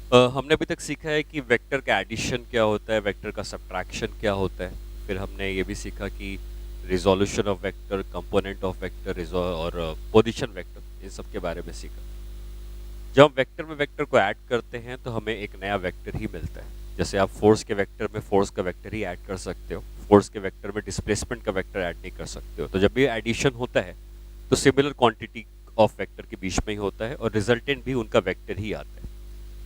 हमने अभी तक सीखा है कि वेक्टर का एडिशन क्या होता है, वेक्टर का सब्ट्रैक्शन क्या होता है। फिर हमने ये भी सीखा कि resolution of vector, component of vector और पोजीशन वेक्टर, इन सब के बारे में सीखा। जब हम वेक्टर में वेक्टर को ऐड करते हैं तो हमें एक नया वेक्टर ही मिलता है। जैसे आप फोर्स के वेक्टर में फोर्स का वेक्टर ही ऐड कर सकते हो, फोर्स के वेक्टर में डिस्प्लेसमेंट का वेक्टर ऐड नहीं कर सकते हो। तो जब भी एडिशन होता है तो सिमिलर क्वांटिटी ऑफ वेक्टर के बीच में ही होता है और रिजल्टेंट भी उनका वेक्टर ही आता है।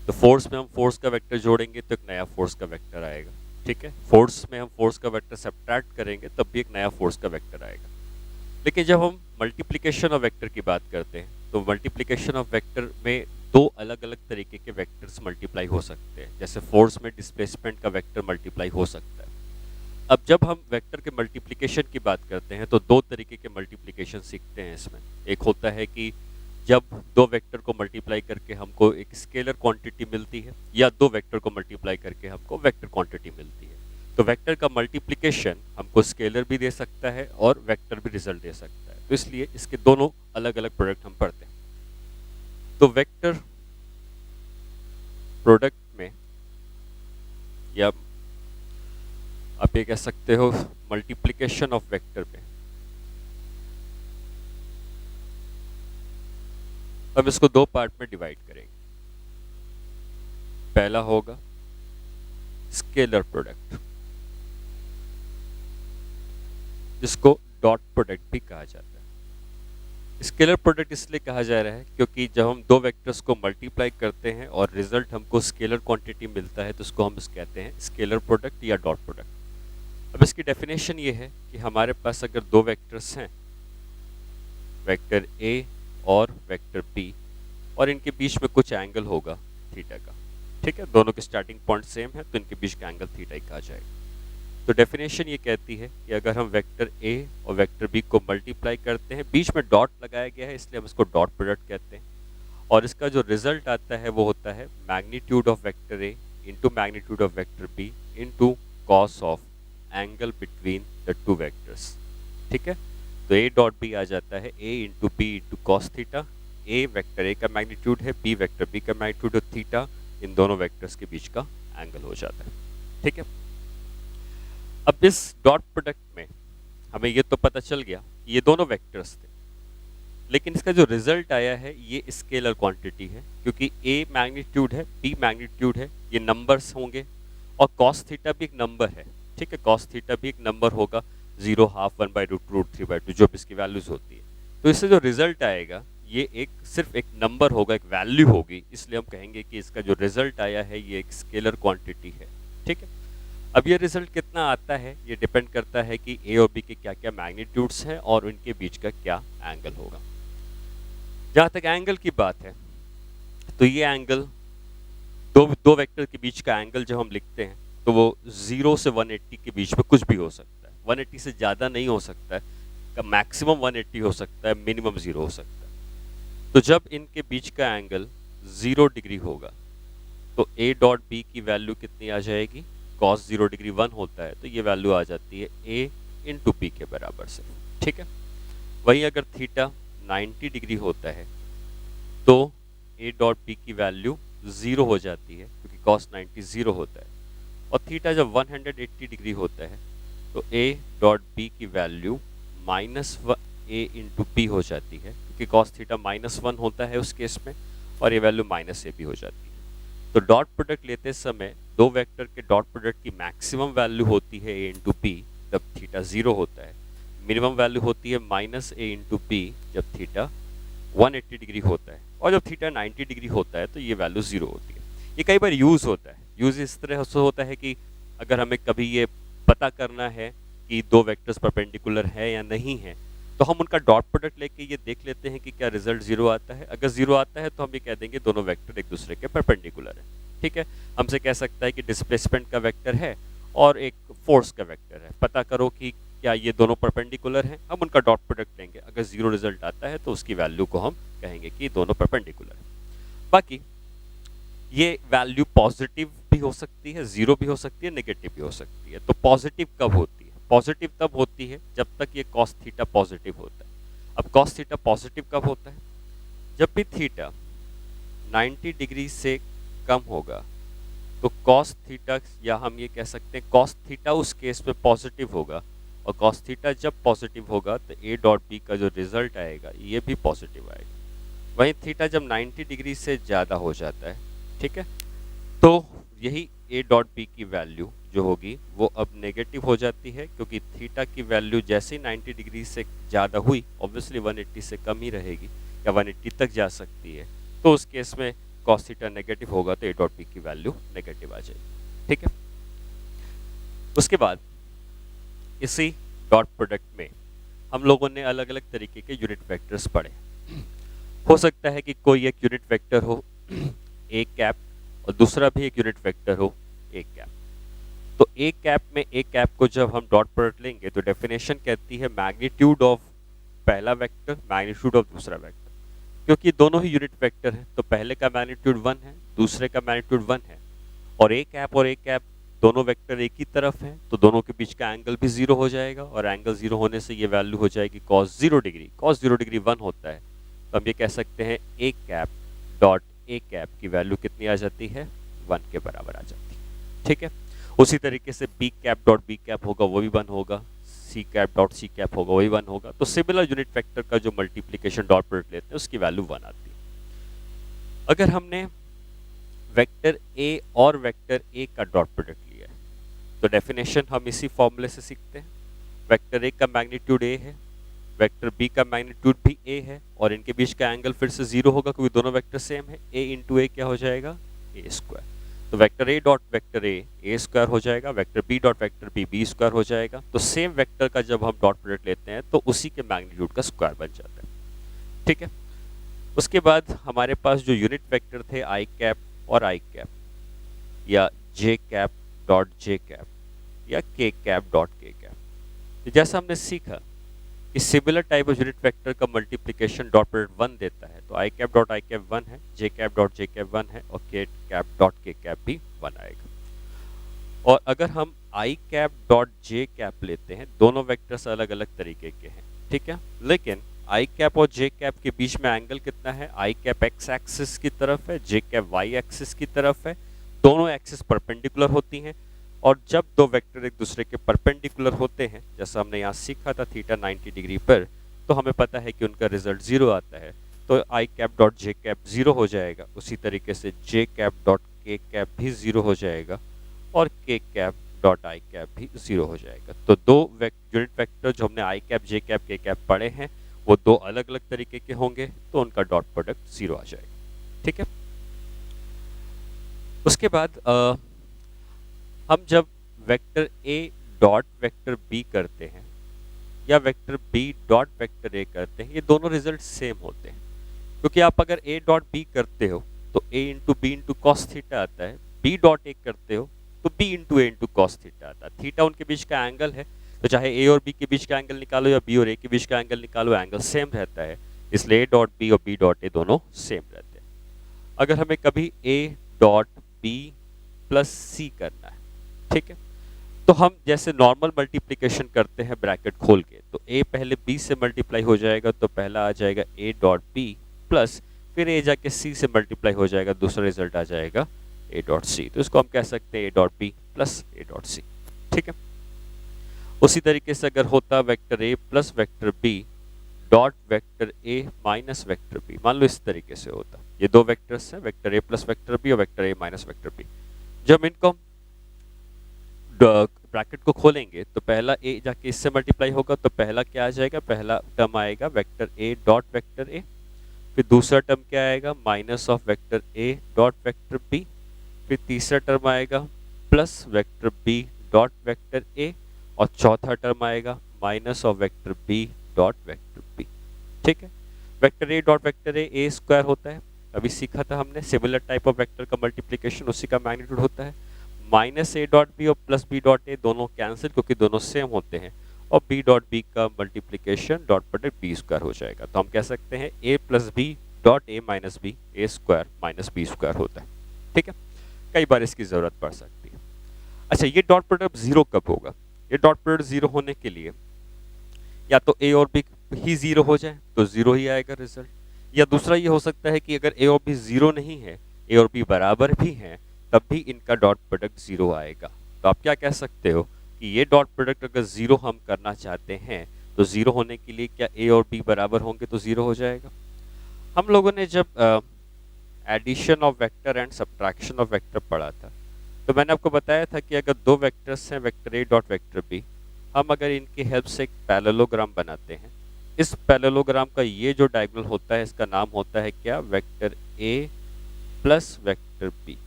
तो फोर्स में हम फोर्स का वेक्टर जोड़ेंगे तो एक नया फोर्स का वेक्टर आएगा। ठीक है, फोर्स में हम फोर्स का वेक्टर सब्ट्रैक्ट करेंगे तब भी एक नया फोर्स का वेक्टर आएगा। लेकिन जब हम मल्टीप्लिकेशन ऑफ वेक्टर की बात करते हैं तो मल्टीप्लिकेशन ऑफ वेक्टर में दो अलग अलग तरीके के वेक्टर्स मल्टीप्लाई हो सकते हैं। जैसे फोर्स में डिस्प्लेसमेंट का वेक्टर मल्टीप्लाई हो सकता है। अब जब हम वेक्टर के मल्टीप्लिकेशन की बात करते हैं तो दो तरीके के मल्टीप्लिकेशन सीखते हैं इसमें। एक होता है कि जब दो वेक्टर को मल्टीप्लाई करके हमको एक स्केलर क्वांटिटी मिलती है, या दो वेक्टर को मल्टीप्लाई करके हमको वेक्टर क्वांटिटी मिलती है। तो वेक्टर का मल्टीप्लिकेशन हमको स्केलर भी दे सकता है और वेक्टर भी रिजल्ट दे सकता है। तो इसलिए इसके दोनों अलग अलग प्रोडक्ट हम पढ़ते हैं। तो वेक्टर प्रोडक्ट में, या आप ये कह सकते हो मल्टीप्लिकेशन ऑफ वेक्टर में, हम इसको दो पार्ट में डिवाइड करेंगे। पहला होगा स्केलर प्रोडक्ट, जिसको डॉट प्रोडक्ट भी कहा जाता है। स्केलर प्रोडक्ट इसलिए कहा जा रहा है क्योंकि जब हम दो वेक्टर्स को मल्टीप्लाई करते हैं और रिजल्ट हमको स्केलर क्वांटिटी मिलता है तो उसको हम कहते हैं स्केलर प्रोडक्ट या डॉट प्रोडक्ट। अब इसकी डेफिनेशन ये है कि हमारे पास अगर दो वेक्टर्स हैं, वेक्टर ए और वेक्टर बी, और इनके बीच में कुछ एंगल होगा थीटा का। ठीक है, दोनों के स्टार्टिंग पॉइंट सेम है तो इनके बीच का एंगल थीटा ही कहा जाएगा। तो डेफिनेशन ये कहती है कि अगर हम वेक्टर ए और वेक्टर बी को मल्टीप्लाई करते हैं, बीच में डॉट लगाया गया है इसलिए हम इसको डॉट प्रोडक्ट कहते हैं, और इसका जो रिजल्ट आता है वो होता है magnitude of vector A into magnitude of vector B into cos of angle between the two vectors. ठीक है, तो ए डॉट बी आ जाता है A into B into cos theta. A vector A का मैग्नीट्यूड है, बी वेक्टर बी का magnitude है, थीटा इन दोनों वेक्टर्स के बीच का एंगल हो जाता है। ठीक है, अब इस डॉट प्रोडक्ट में हमें ये तो पता चल गया कि ये दोनों वेक्टर्स थे, लेकिन इसका जो रिजल्ट आया है ये स्केलर क्वांटिटी है, क्योंकि ए मैग्नीट्यूड है, बी मैग्नीट्यूड है, ये नंबर्स होंगे, और कॉस थीटा भी एक नंबर है। ठीक है, कॉस थीटा भी एक नंबर होगा, 0, हाफ, 1/√, √3/2, जो भी इसकी वैल्यूज होती है। तो इससे जो रिजल्ट आएगा ये एक सिर्फ एक नंबर होगा, एक वैल्यू होगी, इसलिए हम कहेंगे कि इसका जो रिजल्ट आया है ये एक स्केलर क्वांटिटी है। ठीक है, अब ये रिजल्ट कितना आता है ये डिपेंड करता है कि ए और बी के क्या क्या मैग्नीट्यूड्स हैं और उनके बीच का क्या एंगल होगा। जहाँ तक एंगल की बात है तो ये एंगल, दो दो वेक्टर के बीच का एंगल जब हम लिखते हैं तो वो 0 से 180 के बीच में कुछ भी हो सकता है। 180 से ज़्यादा नहीं हो सकता है, का मैक्सिमम 180 हो सकता है, मिनिमम 0 हो सकता है। तो जब इनके बीच का एंगल 0 डिग्री होगा तो ए डॉट बी की वैल्यू कितनी आ जाएगी, कॉस 0 डिग्री 1 होता है तो ये वैल्यू आ जाती है ए इंटू बी के बराबर से। ठीक है, वहीं अगर थीटा 90 डिग्री होता है तो ए डॉट बी की वैल्यू 0 हो जाती है, क्योंकि कॉस 90 0 होता है। और थीटा जब 180 डिग्री होता है तो ए डॉट बी की वैल्यू माइनस ए इंटू बी हो जाती है, क्योंकि कॉस थीटा -1 होता है उस केस में, और ये वैल्यू माइनस ए भी हो जाती है। तो डॉट प्रोडक्ट लेते समय दो वेक्टर के डॉट प्रोडक्ट की मैक्सिमम वैल्यू होती है ए इंटू बी जब थीटा 0 होता है, मिनिमम वैल्यू होती है माइनस ए इंटू बी जब थीटा 180 डिग्री होता है, और जब थीटा 90 डिग्री होता है तो ये वैल्यू 0 होती है। ये कई बार यूज़ होता है, यूज़ इस तरह से होता है कि अगर हमें कभी ये पता करना है कि दो वेक्टर्स परपेंडिकुलर है या नहीं है, तो हम उनका डॉट प्रोडक्ट लेके ये देख लेते हैं कि क्या रिजल्ट 0 आता है। अगर 0 आता है तो हम ये कह देंगे दोनों वेक्टर एक दूसरे के परपेंडिकुलर है। ठीक है, हमसे कह सकता है कि डिस्प्लेसमेंट का वेक्टर है और एक फोर्स का वेक्टर है, पता करो कि क्या ये दोनों परपेंडिकुलर हैं। हम उनका डॉट प्रोडक्ट लेंगे, अगर 0 रिजल्ट आता है तो उसकी वैल्यू को हम कहेंगे कि दोनों परपेंडिकुलर है। बाकी ये वैल्यू पॉजिटिव भी हो सकती है, 0 भी हो सकती है, नेगेटिव भी हो सकती है। तो पॉजिटिव कब होती है? पॉजिटिव तब होती है जब तक ये कॉस थीटा पॉजिटिव होता है। अब कॉस थीटा पॉजिटिव कब होता है? जब भी थीटा 90 डिग्री से कम होगा तो कॉस थीटा, या हम ये कह सकते हैं कॉस थीटा उस केस में पॉजिटिव होगा, और कॉस थीटा जब पॉजिटिव होगा तो ए डॉट बी का जो रिजल्ट आएगा ये भी पॉजिटिव आएगा। वहीं थीटा जब 90 डिग्री से ज़्यादा हो जाता है, ठीक है, तो यही ए डॉट बी की वैल्यू जो होगी वो अब नेगेटिव हो जाती है, क्योंकि थीटा की वैल्यू जैसे ही 90 डिग्री से ज़्यादा हुई ऑब्वियसली 180 से कम ही रहेगी या 180 तक जा सकती है, तो उस केस में कॉस थीटा नेगेटिव होगा तो ए डॉट बी की वैल्यू नेगेटिव आ जाएगी। ठीक है, उसके बाद इसी डॉट प्रोडक्ट में हम लोगों ने अलग अलग तरीके के यूनिट वेक्टर्स पढ़े। हो सकता है कि कोई एक यूनिट वेक्टर हो ए कैप और दूसरा भी एक यूनिट वेक्टर हो ए कैप। तो ए कैप में ए कैप को जब हम डॉट प्रोडक्ट लेंगे तो डेफिनेशन कहती है मैग्नीट्यूड ऑफ पहला वेक्टर मैग्नीट्यूड ऑफ दूसरा वेक्टर, क्योंकि दोनों ही यूनिट वेक्टर हैं तो पहले का मैग्नीट्यूड 1 है, दूसरे का मैग्नीट्यूड 1 है, और ए कैप दोनों वेक्टर एक ही तरफ हैं तो दोनों के बीच का एंगल भी 0 हो जाएगा, और एंगल 0 होने से ये वैल्यू हो जाएगी cos 0 डिग्री। cos 0 डिग्री 1 होता है, तो हम ये कह सकते हैं A cap dot A cap की वैल्यू कितनी आ जाती है, 1 के बराबर आ जाती है। ठीक है, उसी तरीके से b cap dot b cap होगा वो भी 1 होगा, c cap dot c cap होगा वही 1 होगा। तो सिमिलर यूनिट वेक्टर का जो मल्टीप्लिकेशन डॉट प्रोडक्ट लेते हैं उसकी वैल्यू 1 आती है। अगर हमने वेक्टर ए और वेक्टर ए का डॉट प्रोडक्ट लिया है तो डेफिनेशन हम इसी फॉर्मूले से सीखते हैं। वेक्टर ए का मैग्नीट्यूड ए है, वेक्टर बी का मैग्नीट्यूड भी ए है, और इनके बीच का एंगल फिर से 0 होगा क्योंकि दोनों वेक्टर सेम है। ए इंटू ए क्या हो जाएगा, ए स्क्वायर। तो vector A dot vector a square हो जाएगा, vector b dot vector b square हो जाएगा। तो सेम वेक्टर का जब हम डॉट प्रोडक्ट लेते हैं तो उसी के मैग्नीट्यूड का स्क्वायर बन जाता है। ठीक है, उसके बाद हमारे पास जो यूनिट वेक्टर थे आई कैप और आई कैप, या जे कैप डॉट जे कैप, या के कैप डॉट के कैप। तो जैसा हमने सीखा कि similar type of unit vector का मल्टीप्लिकेशन डॉट प्रोडक्ट 1 देता है, तो आई कैप डॉट आई कैप 1 है, जे कैप डॉट जे कैप 1 है, और के कैप डॉट के कैप भी 1 आएगा। और अगर हम आई कैप डॉट जे कैप लेते हैं, दोनों वेक्टर्स अलग अलग तरीके के हैं, ठीक है, लेकिन आई कैप और जे कैप के बीच में एंगल कितना है, आई कैप एक्स एक्सिस की तरफ है, जे कैप वाई एक्सिस की तरफ है, दोनों एक्सिस परपेंडिकुलर होती हैं। और जब दो वेक्टर एक दूसरे के परपेंडिकुलर होते हैं, जैसा हमने यहाँ सीखा था थीटा 90 डिग्री पर, तो हमें पता है कि उनका रिजल्ट 0 आता है, तो आई कैप डॉट जे कैप 0 हो जाएगा। उसी तरीके से जे कैप डॉट के कैप भी 0 हो जाएगा, और के कैप डॉट आई कैप भी 0 हो जाएगा। तो दो यूनिट वेक्टर जो हमने आई कैप जे कैप के कैप पढ़े हैं वो दो अलग अलग तरीके के होंगे, तो उनका डॉट प्रोडक्ट 0 आ जाएगा। ठीक है, उसके बाद हम जब वेक्टर ए डॉट वेक्टर बी करते हैं या vector b dot vector a करते हैं, ये दोनों रिजल्ट सेम होते हैं, क्योंकि आप अगर ए डॉट बी करते हो तो A into B into cos theta आता है, बी डॉट ए करते हो तो B into A into cos theta आता है। थीटा उनके बीच का एंगल है, तो चाहे ए और बी के बीच का एंगल निकालो या बी और ए के बीच का एंगल निकालो, एंगल सेम रहता है, इसलिए ए डॉट बी और बी डॉट ए दोनों सेम रहते हैं। अगर हमें कभी ए डॉट बी प्लस सी करना है, ठीक है, तो हम जैसे नॉर्मल मल्टीप्लिकेशन करते हैं ब्रैकेट खोल के, तो a पहले b से मल्टीप्लाई हो जाएगा तो पहला आ जाएगा a डॉट बी प्लस फिर a जाके c से मल्टीप्लाई हो जाएगा, दूसरा रिजल्ट आ जाएगा a डॉट सी। तो इसको हम कह सकते हैं a dot b plus a dot c. ठीक है, उसी तरीके से अगर होता vector a plus vector b dot vector a minus vector b, मान लो इस तरीके से होता, ये दो वेक्टर्स हैं vector a plus vector b और vector a minus vector b। जब इनको ब्रैकेट को खोलेंगे तो पहला a जाके इससे मल्टीप्लाई होगा, तो पहला क्या आ जाएगा, पहला टर्म आएगा vector a dot vector a, फिर दूसरा टर्म क्या आएगा, minus of vector a dot vector b, फिर तीसरा टर्म आएगा plus vector b dot vector a, और चौथा टर्म आएगा minus of vector b dot vector b। ठीक है, vector a dot vector a square होता है, अभी सीखा था हमने, सिमिलर टाइप ऑफ वेक्टर का मल्टीप्लिकेशन उसी का मैग्नीट्यूड होता है। माइनस ए डॉट बी और प्लस बी डॉट ए दोनों कैंसिल क्योंकि दोनों सेम होते हैं, और बी डॉट बी का multiplication dot product B square हो जाएगा। तो हम कह सकते हैं A plus B dot A minus B, A square minus B square होता है। ठीक है, कई बार इसकी जरूरत पड़ सकती है। अच्छा, ये डॉट प्रोडक्ट 0 कब होगा, ये डॉट प्रोडक्ट 0 होने के लिए या तो ए और बी ही 0 हो जाए तो 0 ही आएगा रिजल्ट, या दूसरा ये हो सकता है कि अगर ए और बी 0 नहीं है ए और बी बराबर भी हैं तब भी इनका डॉट प्रोडक्ट 0 आएगा। तो आप क्या कह सकते हो कि ये डॉट प्रोडक्ट अगर 0 हम करना चाहते हैं तो 0 होने के लिए क्या ए और बी बराबर होंगे तो 0 हो जाएगा। हम लोगों ने जब addition of vector and subtraction of vector पढ़ा था तो मैंने आपको बताया था कि अगर दो वेक्टर्स हैं वेक्टर ए डॉट वेक्टर बी, हम अगर इनकी हेल्प से एक पैरेललोग्राम बनाते हैं, इस पैरेललोग्राम का ये जो डायगोनल होता है इसका नाम होता है क्या, vector a plus vector b.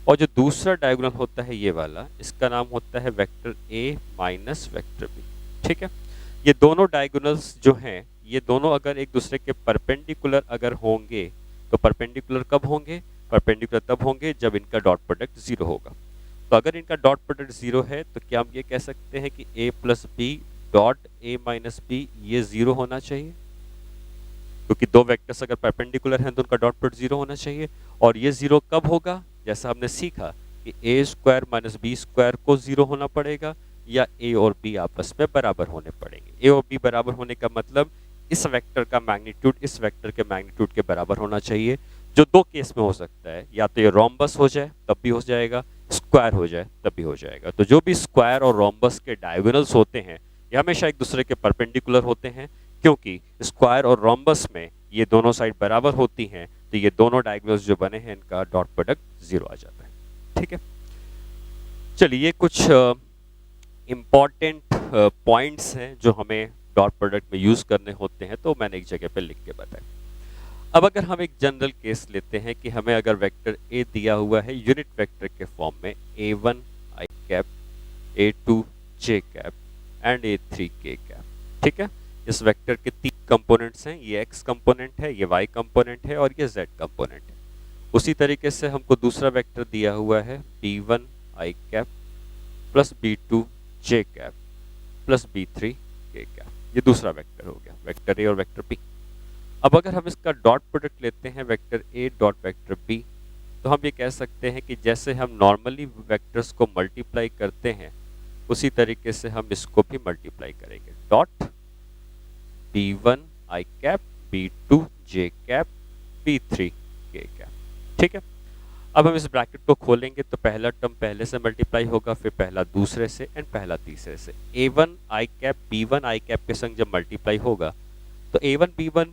और जो दूसरा डायगोनल होता है ये वाला, इसका नाम होता है vector a minus vector B. ठीक है, ये दोनों डायगोनल्स जो हैं ये दोनों अगर एक दूसरे के परपेंडिकुलर अगर होंगे तो परपेंडिकुलर कब होंगे, परपेंडिकुलर तब होंगे जब इनका डॉट प्रोडक्ट 0 होगा। तो अगर इनका डॉट प्रोडक्ट 0 है तो क्या हम ये कह सकते हैं कि a plus B dot A minus b ये 0 होना चाहिए, क्योंकि दो वेक्टर्स अगर परपेंडिकुलर हैं तो उनका डॉट प्रोडक्ट 0 होना चाहिए। और ये 0 कब होगा, जैसा हमने सीखा कि a square minus B square को 0 होना पड़ेगा या a और b आपस में बराबर होने पड़ेंगे। a और b बराबर होने का मतलब इस वेक्टर का मैग्नीट्यूड इस वेक्टर के मैग्नीट्यूड के बराबर होना चाहिए, जो दो केस में हो सकता है, या तो ये रोम्बस हो जाए तब भी हो जाएगा, स्क्वायर हो जाए तब भी हो जाएगा। तो जो भी स्क्वायर और रोम्बस के डायगोनल्स होते हैं ये हमेशा एक दूसरे के परपेंडिकुलर होते हैं, क्योंकि स्क्वायर और रोम्बस में ये दोनों साइड बराबर होती हैं, तो ये दोनों डायगोनल्स जो बने हैं इनका डॉट प्रोडक्ट 0 आ जाता है। ठीक है, चलिए कुछ इम्पॉर्टेंट पॉइंट्स हैं जो हमें डॉट प्रोडक्ट में यूज करने होते हैं, तो मैंने एक जगह पे लिख के बताया। अब अगर हम एक जनरल केस लेते हैं कि हमें अगर वेक्टर ए दिया हुआ है यूनिट वेक्टर के फॉर्म में a1 i cap, a2 j cap and a3 k cap. ठीक है, इस वेक्टर के 3 कंपोनेंट्स हैं, ये x कंपोनेंट है, ये y कंपोनेंट है और ये z कंपोनेंट है। उसी तरीके से हमको दूसरा वेक्टर दिया हुआ है b1 i cap plus b2 j cap plus b3 k cap. ये दूसरा वेक्टर हो गया, वेक्टर ए और वेक्टर बी। अब अगर हम इसका डॉट प्रोडक्ट लेते हैं वेक्टर ए डॉट वेक्टर बी, तो हम ये कह सकते हैं कि जैसे हम नॉर्मली वेक्टर्स को मल्टीप्लाई करते हैं उसी तरीके से हम इसको भी मल्टीप्लाई करेंगे। Dot b1 i cap, b2 j cap, b3 k cap. ठीक है, अब हम इस ब्रैकेट को खोलेंगे तो पहला टर्म पहले से मल्टीप्लाई होगा, फिर पहला दूसरे से एंड पहला तीसरे से। a1 i cap b1 i cap के संग जब मल्टीप्लाई होगा तो a1 b1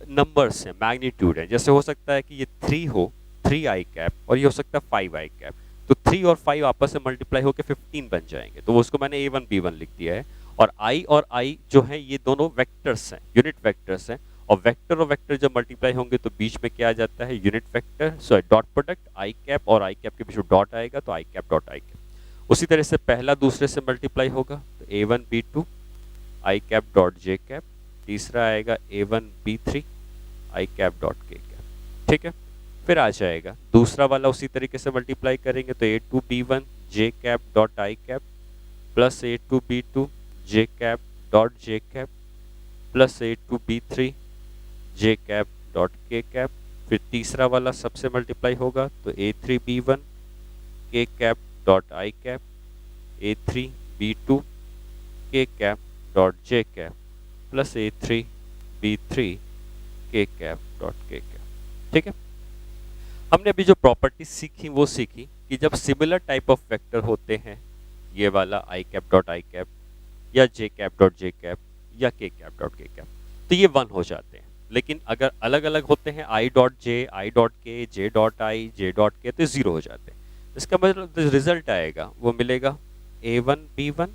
नंबर्स हैं, मैग्नीट्यूड है। जैसे हो सकता है कि ये 3 हो, 3 i कैप, और ये हो सकता है 5 i कैप, तो 3 और 5 आपस में मल्टीप्लाई होकर 15 बन जाएंगे, तो वो उसको मैंने a1 b1 लिख दिया है। और i जो है ये दोनों वेक्टर्स हैं, यूनिट वेक्टर्स हैं, और वेक्टर जब मल्टीप्लाई होंगे तो बीच में क्या आ जाता है, unit vector, sorry dot product i cap और i कैप के बीच में डॉट आएगा तो i cap dot i cap. उसी तरह से पहला दूसरे से मल्टीप्लाई होगा तो a1 b2 i cap dot j cap, तीसरा आएगा a1 b3 i cap dot k cap. ठीक है, फिर आ जाएगा दूसरा वाला उसी तरीके से मल्टीप्लाई करेंगे तो a2 b1 j cap dot i cap plus a2 b2 j cap dot j cap plus a2 b3 j cap dot k cap. फिर तीसरा वाला सबसे मल्टीप्लाई होगा तो a3 b1 k cap dot i cap, a3 b2 k cap dot j cap plus a3 b3 k cap dot k cap. ठीक है, हमने अभी जो प्रॉपर्टी सीखी वो सीखी कि जब सिमिलर टाइप ऑफ वेक्टर होते हैं, ये वाला i cap dot i cap या j cap dot j cap या k cap dot k cap, तो ये 1 हो जाते हैं। लेकिन अगर अलग अलग होते हैं i dot j, i dot k, j dot i, j dot k, तो 0 हो जाते हैं। इसका मतलब रिजल्ट आएगा वो मिलेगा a1 b1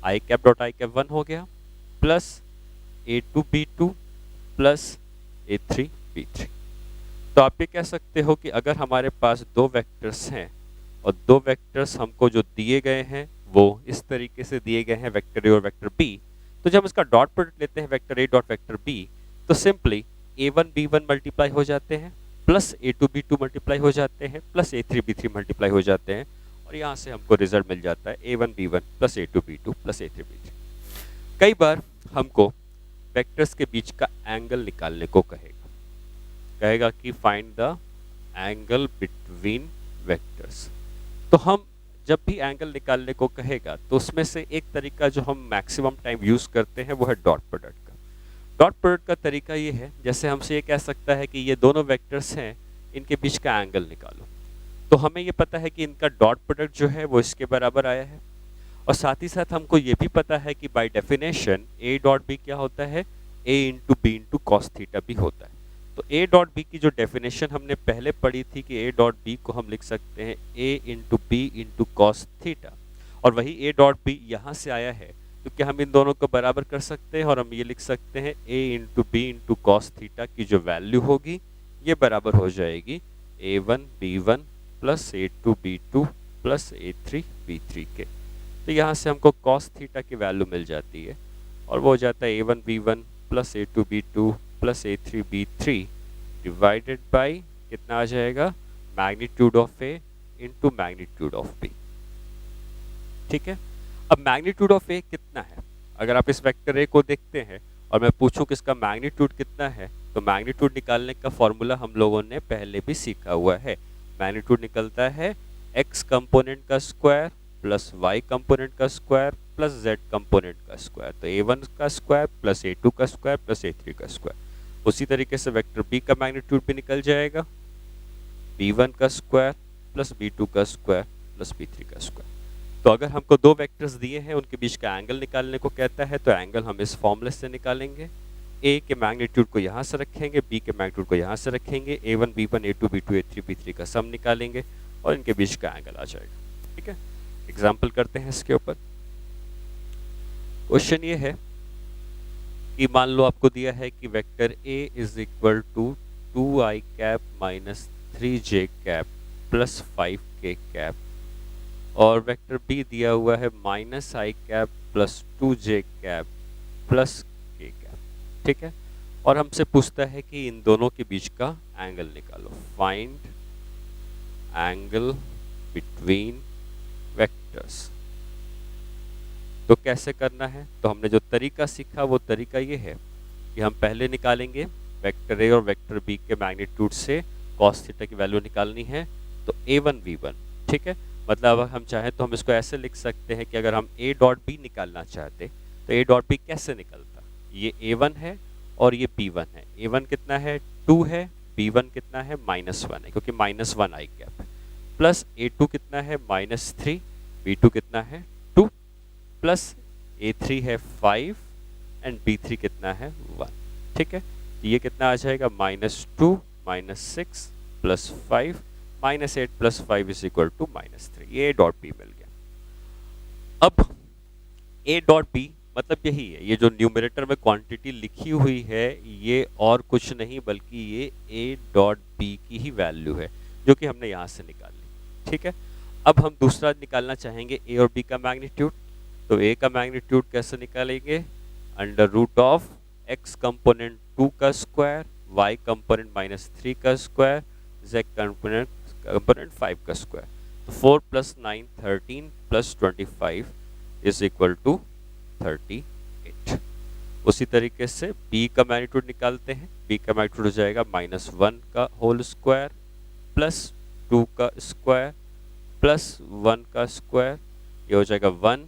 i cap dot i cap 1 हो गया plus a2 b2 plus a3 b3। तो आप ये कह सकते हो कि अगर हमारे पास दो वेक्टर्स हैं और दो वेक्टर्स हमको जो दिए गए हैं वो इस तरीके से दिए गए हैं वेक्टर ए और वेक्टर बी, तो जब हम इसका डॉट प्रोडक्ट लेते हैं वेक्टर ए डॉट वेक्टर बी तो सिंपली a1 b1 मल्टीप्लाई हो जाते हैं प्लस a2 b2 मल्टीप्लाई हो जाते हैं प्लस a3 b3 मल्टीप्लाई हो जाते हैं, और यहाँ से हमको रिजल्ट मिल जाता है a1 b1 plus a2 b2 plus a3 b3। कई बार हमको वेक्टर्स के बीच का एंगल निकालने को कहेगा कि find the angle between vectors. तो हम जब भी एंगल निकालने को कहेगा तो उसमें से एक तरीका जो हम मैक्सिमम टाइम यूज करते हैं वो है डॉट प्रोडक्ट का। डॉट प्रोडक्ट का तरीका ये है, जैसे हमसे ये कह सकता है कि ये दोनों वेक्टर्स हैं, इनके बीच का एंगल निकालो। तो हमें ये पता है कि इनका डॉट प्रोडक्ट जो है वो इसके बराबर आया है, और साथ ही साथ हमको ये भी पता है कि by definition A dot B क्या होता है, A into B into cos theta भी होता है। तो ए डॉट बी की जो डेफिनेशन हमने पहले पढ़ी थी कि ए डॉट बी को हम लिख सकते हैं A into B into cos theta, और वही ए डॉट बी यहाँ से आया है, तो क्या हम इन दोनों को बराबर कर सकते हैं और हम ये लिख सकते हैं A into B into cos theta की जो वैल्यू होगी ये बराबर हो जाएगी A one B one plus A two B two plus A three B three के। तो यहाँ से हमको कॉस थीटा की वैल्यू मिल जाती है, और वो हो जाता है A one B one plus A two B two plus A three B three divided by कितना आ जाएगा, magnitude of A into magnitude of B. ठीक है, अब मैग्नीट्यूड ऑफ ए कितना है, अगर आप इस वेक्टर ए को देखते हैं और मैं पूछूं कि इसका मैग्नीट्यूड कितना है, तो मैग्नीट्यूड निकालने का फॉर्मूला हम लोगों ने पहले भी सीखा हुआ है। मैग्नीट्यूड निकलता है x कंपोनेंट का स्क्वायर प्लस y कंपोनेंट का स्क्वायर प्लस z कंपोनेंट का स्क्वायर, तो a1 का स्क्वायर प्लस a2 का स्क्वायर प्लस a3 का स्क्वायर। उसी तरीके से वेक्टर b का मैग्नीट्यूड भी निकल जाएगा b1 का स्क्वायर प्लस b2 का स्क्वायर प्लस b3 का स्क्वायर। तो अगर हमको दो वेक्टर्स दिए हैं उनके बीच का एंगल निकालने को कहता है, तो एंगल हम इस फॉर्मूले से निकालेंगे। a के मैग्नीट्यूड को यहाँ से रखेंगे, b के मैग्नीट्यूड को यहाँ से रखेंगे, a1 b1 a2 b2 a3 b3 का सम निकालेंगे और इनके बीच का एंगल आ जाएगा। ठीक है, एग्जाम्पल करते हैं इसके ऊपर। क्वेश्चन ये है कि मान लो आपको दिया है कि vector a is equal to 2i cap minus 3j cap plus 5k cap, और वेक्टर b दिया हुआ है minus i cap plus 2j cap plus k cap. ठीक है, और हमसे पूछता है कि इन दोनों के बीच का एंगल निकालो, फाइंड एंगल बिटवीन वेक्टर्स। तो कैसे करना है, तो हमने जो तरीका सीखा वो तरीका ये है कि हम पहले निकालेंगे वेक्टर ए और वेक्टर बी के मैग्नीट्यूड से कॉस थीटा की वैल्यू निकालनी है, तो a1 b1। ठीक है, मतलब अगर हम चाहें तो हम इसको ऐसे लिख सकते हैं कि अगर हम a डॉट बी निकालना चाहते तो a डॉट बी कैसे निकलता, ये a1 है और ये b1 है। a1 कितना है 2 है, b1 कितना है -1 है क्योंकि -1 आई कैप है, प्लस a2 कितना है -3, b2 कितना है 2, प्लस a3 है 5 एंड b3 कितना है 1। ठीक है, ये कितना आ जाएगा -2 -6 plus 5 -8 plus 5 is equal to -3। ये डॉट बी मिल गया। अब a डॉट बी मतलब यही है, ये जो न्यूमरेटर में क्वांटिटी लिखी हुई है ये और कुछ नहीं बल्कि ये a डॉट बी की ही वैल्यू है जो कि हमने यहाँ से निकाल ली। ठीक है, अब हम दूसरा निकालना चाहेंगे a और b का मैग्नीट्यूड। तो a का मैग्नीट्यूड कैसे निकालेंगे, under root of x component 2 का स्क्वायर, y कंपोनेंट -3 का स्क्वायर, z कंपोनेंट 5 का स्क्वायर। तो 4 + 9 13 + 25 इज इक्वल टू 38। उसी तरीके से b का मैग्नीट्यूड निकालते हैं। b का मैग्नीट्यूड हो जाएगा -1 का होल स्क्वायर प्लस 2 का स्क्वायर प्लस 1 का स्क्वायर, ये हो जाएगा 1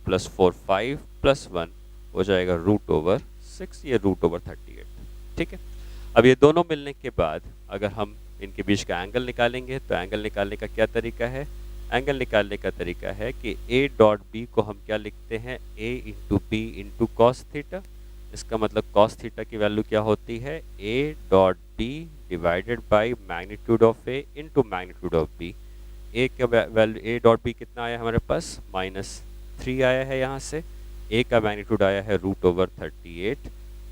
प्लस 4 5 प्लस 1 हो जाएगा √6, ये √38। ठीक है, अब ये दोनों मिलने के बाद अगर हम इनके बीच का एंगल निकालेंगे तो एंगल निकालने का क्या तरीका है, एंगल निकालने का तरीका है कि a डॉट बी को हम क्या लिखते हैं a into B into cos theta. इसका मतलब कॉस थीटा की वैल्यू क्या होती है a dot B divided by magnitude of a into magnitude of b। a का वैल्यू a डॉट बी कितना आया हमारे पास -3 आया है, यहाँ से a का मैग्नीट्यूड आया है √38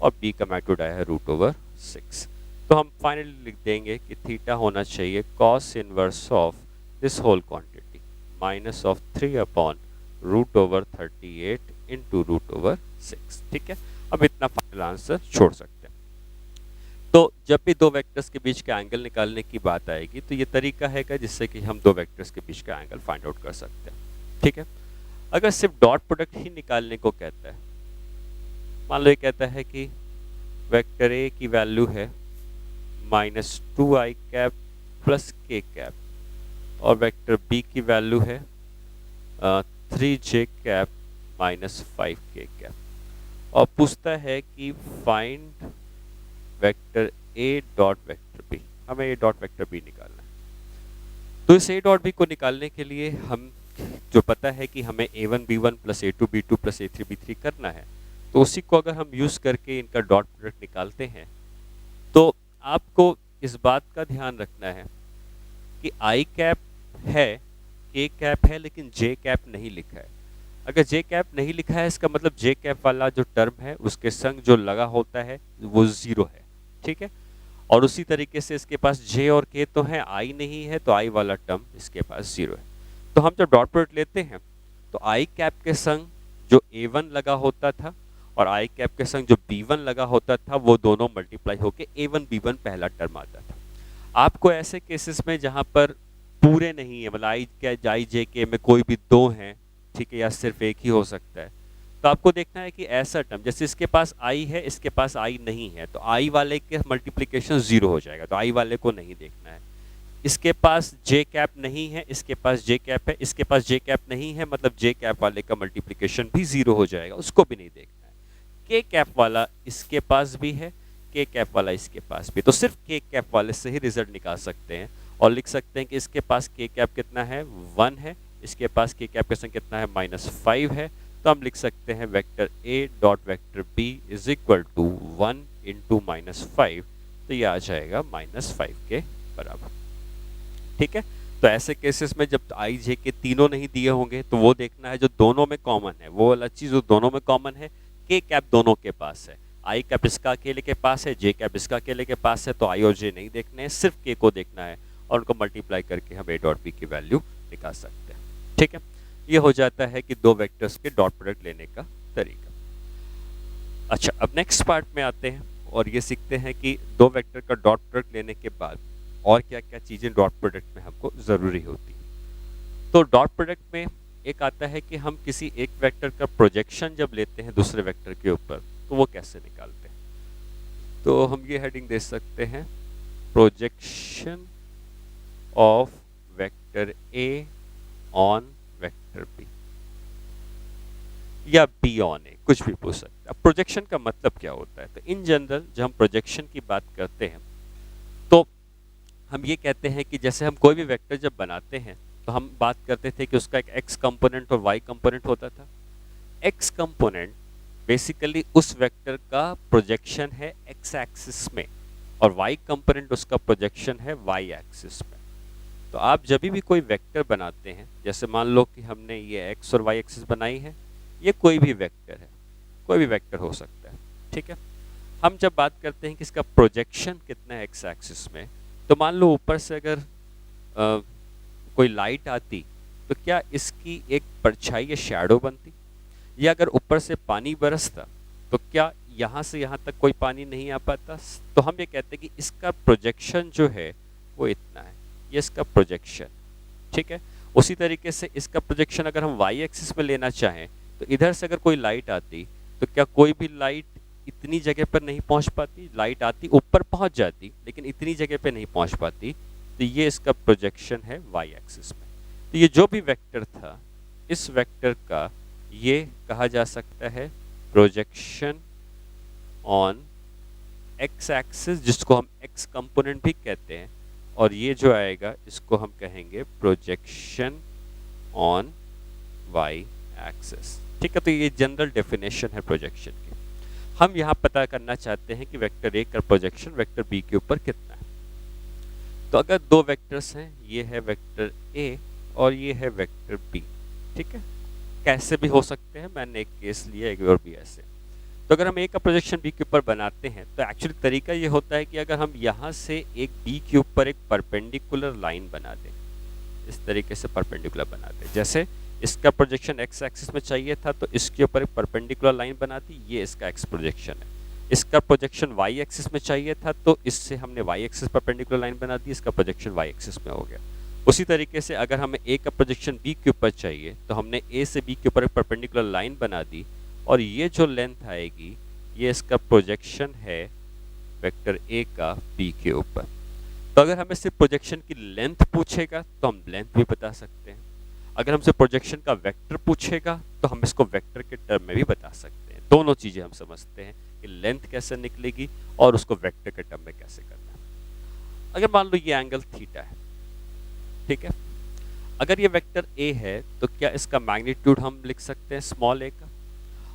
और b का मैग्नीट्यूड आया है √6। तो हम फाइनली लिख देंगे कि थीटा होना चाहिए cos inverse of this whole quantity -3/√38 into √6। ठीक है, अब इतना फाइनल आंसर छोड़ सकते हैं। तो जब भी दो वेक्टर्स के बीच का एंगल निकालने की बात आएगी तो ये तरीका है जिससे कि हम दो वेक्टर्स के बीच का एंगल फाइंड आउट कर सकते हैं। ठीक है, अगर सिर्फ डॉट प्रोडक्ट ही निकालने को कहता है, मान लो ये कहता है कि वेक्टर ए की वैल्यू है -2i cap plus k cap और वेक्टर बी की वैल्यू है 3j कैप -5k कैप, और पूछता है कि find vector a dot vector b। हमें ए डॉट वेक्टर बी निकालना है। तो इस ए डॉट बी को निकालने के लिए हम जो पता है कि हमें a1 b1 plus a2 b2 plus a3 b3 करना है, तो उसी को अगर हम यूज़ करके इनका डॉट प्रोडक्ट निकालते हैं तो आपको इस बात का ध्यान रखना है कि आई कैप है, के कैप है, लेकिन जे कैप नहीं लिखा है। अगर जे कैप नहीं लिखा है इसका मतलब जे कैप वाला जो टर्म है उसके संग जो लगा होता है वो जीरो है, ठीक है। और उसी तरीके से इसके पास जे और के तो है, आई नहीं है, तो आई वाला टर्म इसके पास जीरो है। तो हम जब डॉट प्रोडक्ट लेते हैं तो आई कैप के संग जो a1 लगा होता था और आई कैप के संग जो b1 लगा होता था वो दोनों मल्टीप्लाई होके a1 b1 पहला टर्म आता था। आपको ऐसे केसेस में जहां पर पूरे नहीं है, मतलब आई जे के में कोई भी दो हैं, ठीक है, या सिर्फ एक ही हो सकता है, तो आपको देखना है कि ऐसा टर्म जैसे इसके पास आई है, इसके पास आई नहीं है, तो आई वाले के मल्टीप्लिकेशन जीरो हो जाएगा, तो आई वाले को नहीं देखना है। इसके पास जे कैप नहीं है, इसके पास जे कैप है, इसके पास जे कैप नहीं है, मतलब जे कैप वाले का मल्टीप्लिकेशन भी जीरो हो जाएगा, उसको भी नहीं देखना है। के कैप वाला इसके पास भी है, के कैप वाला इसके पास भी, तो सिर्फ के कैप वाले से ही रिजल्ट निकाल सकते हैं और लिख सकते हैं कि इसके पास के कैप कितना है 1 है, इसके पास के कैप का संग कितना है -5 है, तो हम लिख सकते हैं vector A dot vector B is equal to 1 into -5, तो ये आ जाएगा -5 के बराबर, ठीक है। तो ऐसे केसेस में जब आई जे के तीनों नहीं दिए होंगे तो वो देखना है जो दोनों में कॉमन है, वो वाला चीज जो दोनों में कॉमन है, के कैप दोनों के पास है, आई कैप इसका अकेले के पास है, जे कैप इसका अकेले के पास है, तो आई और जे नहीं देखने हैं, सिर्फ के को देखना है और उनको मल्टीप्लाई करके हम ए डॉट बी की वैल्यू निकाल सकते हैं, ठीक है। ये हो जाता है कि दो वेक्टर्स के डॉट प्रोडक्ट लेने का तरीका। अच्छा, अब नेक्स्ट पार्ट में आते हैं और ये सीखते हैं कि दो वेक्टर का डॉट प्रोडक्ट लेने के बाद और क्या क्या चीज़ें डॉट प्रोडक्ट में हमको ज़रूरी होती है। तो डॉट प्रोडक्ट में एक आता है कि हम किसी एक वेक्टर का प्रोजेक्शन जब लेते हैं दूसरे वेक्टर के ऊपर तो वो कैसे निकालते हैं। तो हम ये हेडिंग दे सकते हैं, projection of vector A on vector B, या बी ऑन ए, कुछ भी पूछ सकते हैं। अब प्रोजेक्शन का मतलब क्या होता है, तो इन जनरल जब हम प्रोजेक्शन की बात करते हैं तो हम ये कहते हैं कि जैसे हम कोई भी वेक्टर जब बनाते हैं तो हम बात करते थे कि उसका एक एक्स कंपोनेंट और वाई कंपोनेंट होता था। एक्स कंपोनेंट बेसिकली उस वेक्टर का प्रोजेक्शन है एक्स एक्सिस में और वाई कंपोनेंट उसका प्रोजेक्शन है वाई एक्सिस में। तो आप जब भी कोई वेक्टर बनाते हैं, जैसे मान लो कि हमने ये एक्स और वाई एक्सिस बनाई है, ये कोई भी वेक्टर है, कोई भी वेक्टर हो सकता है, ठीक है। हम जब बात करते हैं कि इसका प्रोजेक्शन कितना है एक्स एक्सिस में, तो मान लो ऊपर से अगर कोई लाइट आती तो क्या इसकी एक परछाई या शैडो बनती, या अगर ऊपर से पानी बरसता तो क्या यहाँ से यहाँ तक कोई पानी नहीं आ पाता। तो हम ये कहते हैं कि इसका प्रोजेक्शन जो है वो इतना है, ये इसका प्रोजेक्शन, ठीक है। उसी तरीके से इसका प्रोजेक्शन अगर हम वाई एक्सिस में लेना चाहें तो इधर से अगर कोई लाइट आती तो क्या कोई भी लाइट इतनी जगह पर नहीं पहुंच पाती, लाइट आती ऊपर पहुंच जाती लेकिन इतनी जगह पे नहीं पहुंच पाती, तो ये इसका प्रोजेक्शन है वाई एक्सिस में। तो ये जो भी वेक्टर था इस वेक्टर का ये कहा जा सकता है प्रोजेक्शन ऑन एक्स एक्सिस, जिसको हम एक्स कंपोनेंट भी कहते हैं, और ये जो आएगा इसको हम कहेंगे प्रोजेक्शन ऑन वाई एक्सिस, ठीक है। तो ये जनरल डेफिनेशन है प्रोजेक्शन की। हम यहाँ पता करना चाहते हैं कि वेक्टर ए का प्रोजेक्शन वेक्टर बी के ऊपर कितना है। तो अगर दो वेक्टर्स हैं, ये है वेक्टर ए और ये है वेक्टर बी, ठीक है, कैसे भी हो सकते हैं, मैंने एक केस लिया एक और भी ऐसे। तो अगर हम ए का प्रोजेक्शन बी के ऊपर बनाते हैं तो एक्चुअली तरीका ये होता है कि अगर हम यहाँ से एक बी के ऊपर एक परपेंडिकुलर लाइन बना दें, इस तरीके से परपेंडिकुलर बना दें, जैसे इसका प्रोजेक्शन एक्स एक्सिस में चाहिए था तो इसके ऊपर एक परपेंडिकुलर लाइन बना दी, ये इसका एक्स प्रोजेक्शन है। इसका प्रोजेक्शन वाई एक्सिस में चाहिए था तो इससे हमने वाई एक्सिस परपेंडिकुलर लाइन बना दी, इसका प्रोजेक्शन वाई एक्सिस में हो गया। उसी तरीके से अगर हमें ए का प्रोजेक्शन बी के ऊपर चाहिए तो हमने ए से बी के ऊपर एक परपेंडिकुलर लाइन बना दी और ये जो लेंथ आएगी ये इसका प्रोजेक्शन है वेक्टर ए का बी के ऊपर। तो अगर हमें सिर्फ प्रोजेक्शन की लेंथ पूछेगा तो हम लेंथ भी बता सकते हैं, अगर हमसे प्रोजेक्शन का वेक्टर पूछेगा तो हम इसको वेक्टर के टर्म में भी बता सकते हैं। दोनों चीजें हम समझते हैं कि लेंथ कैसे निकलेगी और उसको वेक्टर के टर्म में कैसे करना है। अगर मान लो ये एंगल थीटा है, ठीक है, अगर ये वेक्टर ए है तो क्या इसका मैग्नीट्यूड हम लिख सकते हैं स्मॉल ए का।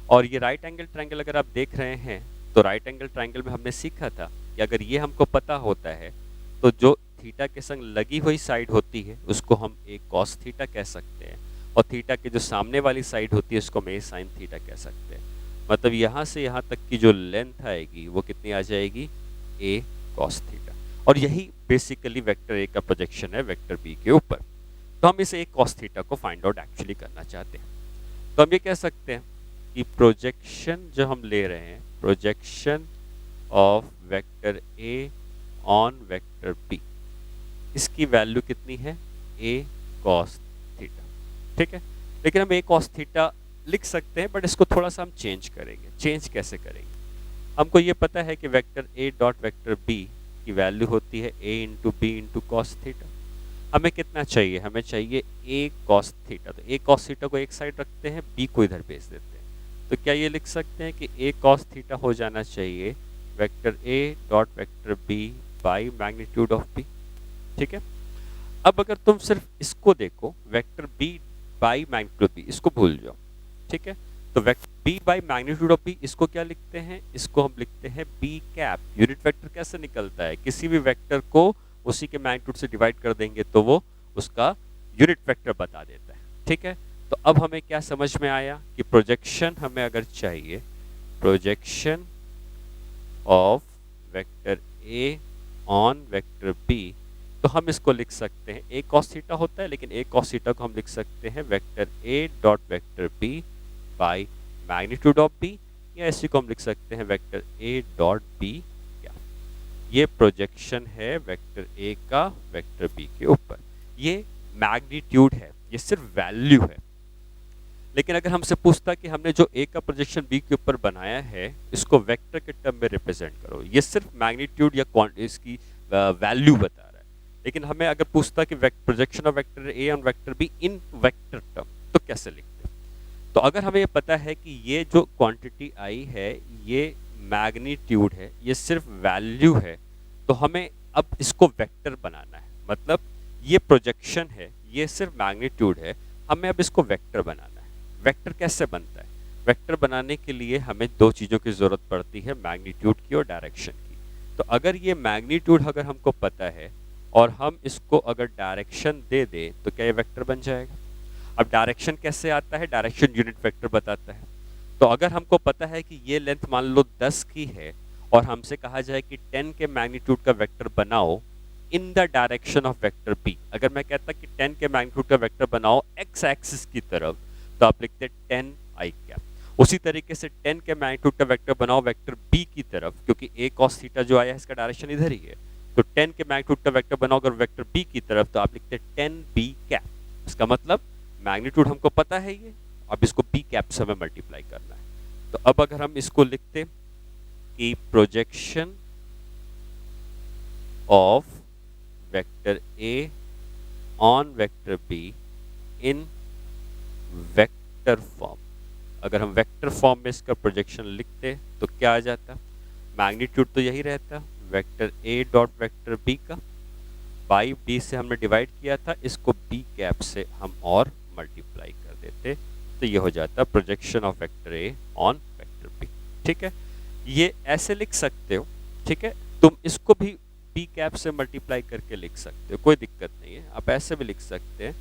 और ये राइट एंगल ट्रायंगल अगर आप देख रहे हैं तो राइट एंगल ट्रायंगल में हमने सीखा था कि अगर ये हमको पता होता है तो जो थीटा के संग लगी हुई साइड होती है उसको हम एक कॉस थीटा कह सकते हैं, और थीटा के जो सामने वाली साइड होती है उसको हम ए साइन थीटा कह सकते हैं। मतलब यहाँ से यहाँ तक की जो लेंथ आएगी वो कितनी आ जाएगी, ए कॉस थीटा। और यही बेसिकली वेक्टर ए का प्रोजेक्शन है वेक्टर बी के ऊपर। तो हम इस ए कॉस थीटा को फाइंड आउट एक्चुअली करना चाहते हैं। तो हम ये कह सकते हैं कि प्रोजेक्शन जो हम ले रहे हैं, projection of vector A on vector B, इसकी वैल्यू कितनी है, ए कॉस थीटा, ठीक है। लेकिन हम ए कॉस थीटा लिख सकते हैं, बट इसको थोड़ा सा हम चेंज करेंगे। चेंज कैसे करेंगे, हमको ये पता है कि वेक्टर ए डॉट वेक्टर बी की वैल्यू होती है A into B into cos theta. हमें कितना चाहिए, हमें चाहिए ए कॉस थीटा। तो ए कॉस थीटा को एक साइड रखते हैं, बी को इधर भेज देते हैं। तो क्या ये लिख सकते हैं कि ए कॉस थीटा हो जाना चाहिए vector A dot vector B by magnitude of B, ठीक है। अब अगर तुम सिर्फ इसको देखो, vector B by magnitude of B, इसको भूल जाओ, ठीक है। तो vector B by magnitude of B, इसको क्या लिखते हैं, इसको हम लिखते हैं बी कैप। यूनिट वेक्टर कैसे निकलता है, किसी भी वेक्टर को उसी के मैग्नीट्यूड से डिवाइड कर देंगे तो वो उसका यूनिट वेक्टर बता देता है, ठीक है। तो अब हमें क्या समझ में आया कि प्रोजेक्शन हमें अगर चाहिए, projection of vector A on vector B, तो हम इसको लिख सकते हैं, ए कॉस थीटा होता है, लेकिन ए कॉस थीटा को हम लिख सकते हैं vector A dot vector B by magnitude of B, या इसी को हम लिख सकते हैं वेक्टर ए डॉट बी क्या। ये प्रोजेक्शन है वेक्टर ए का वेक्टर बी के ऊपर। ये मैग्नीट्यूड है, ये सिर्फ वैल्यू है। लेकिन अगर हमसे पूछता कि हमने जो ए का प्रोजेक्शन बी के ऊपर बनाया है इसको वेक्टर के टर्म में रिप्रेजेंट करो, ये सिर्फ मैग्नीट्यूड या इसकी वैल्यू बता रहा है। लेकिन हमें अगर पूछता कि projection of vector A on vector be in vector term, तो कैसे लिखते। तो अगर हमें ये पता है कि ये जो क्वांटिटी आई है ये मैग्नीट्यूड है, ये सिर्फ वैल्यू है, तो हमें अब इसको वेक्टर बनाना है। मतलब ये प्रोजेक्शन है, ये सिर्फ मैग्नीट्यूड है, हमें अब इसको वेक्टर बनाना है। वेक्टर कैसे बनता है, वेक्टर बनाने के लिए हमें दो चीज़ों की ज़रूरत पड़ती है, मैग्नीट्यूड की और डायरेक्शन की। तो अगर ये मैग्नीट्यूड अगर हमको पता है और हम इसको अगर डायरेक्शन दे दें तो क्या ये वेक्टर बन जाएगा। अब डायरेक्शन कैसे आता है, डायरेक्शन यूनिट वेक्टर बताता है। तो अगर हमको पता है कि ये लेंथ मान लो 10 की है और हमसे कहा जाए कि 10 के मैग्नीट्यूड का वेक्टर बनाओ in the direction of vector B, अगर मैं कहता कि 10 के मैग्नीट्यूड का वेक्टर बनाओ एक्स एक्सिस की तरफ, तो आप लिखते 10 आई कैप। उसी तरीके से 10 के मैग्नीट्यूड का वेक्टर बनाओ वेक्टर बी की तरफ, क्योंकि ए कॉस थीटा जो आया है इसका डायरेक्शन इधर ही है। तो 10 के मैग्नीट्यूड का वेक्टर बनाओ अगर वेक्टर बी की तरफ, तो आप लिखते 10 बी कैप। इसका मतलब मैग्नीट्यूड हमको पता है ये, अब इसको बी कैप से हमें मल्टीप्लाई करना है। तो अब अगर हम इसको लिखते कि projection of vector A on vector be in vector form, अगर हम वेक्टर फॉर्म में इसका प्रोजेक्शन लिखते तो क्या आ जाता, मैग्नीट्यूड तो यही रहता वेक्टर ए डॉट वेक्टर बी का, बाई बी से हमने डिवाइड किया था, इसको बी कैप से हम और मल्टीप्लाई कर देते, तो ये हो जाता projection of vector A on vector B, ठीक है। ये ऐसे लिख सकते हो, ठीक है। तुम इसको भी बी कैप से मल्टीप्लाई करके लिख सकते हो, कोई दिक्कत नहीं है। आप ऐसे भी लिख सकते हैं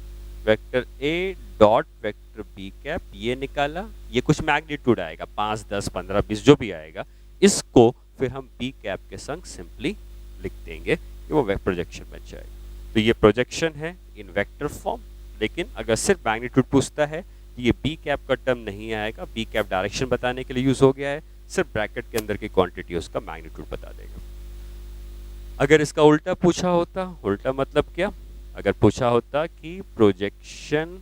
वेक्टर ए डॉट वेक्टर बी कैप, ये निकाला, ये कुछ मैग्नीट्यूड आएगा 5, 10, 15, 20 जो भी आएगा, इसको फिर हम बी कैप के संग सिंपली लिख देंगे कि वो प्रोजेक्शन बन जाएगा। तो ये प्रोजेक्शन है इन वेक्टर फॉर्म। लेकिन अगर सिर्फ मैग्नीट्यूड पूछता है तो ये बी कैप का टर्म नहीं आएगा, बी कैप डायरेक्शन बताने के लिए यूज हो गया है, सिर्फ ब्रैकेट के अंदर की क्वांटिटी उसका मैग्नीट्यूड बता देगा। अगर इसका उल्टा पूछा होता, उल्टा मतलब क्या, अगर पूछा होता कि projection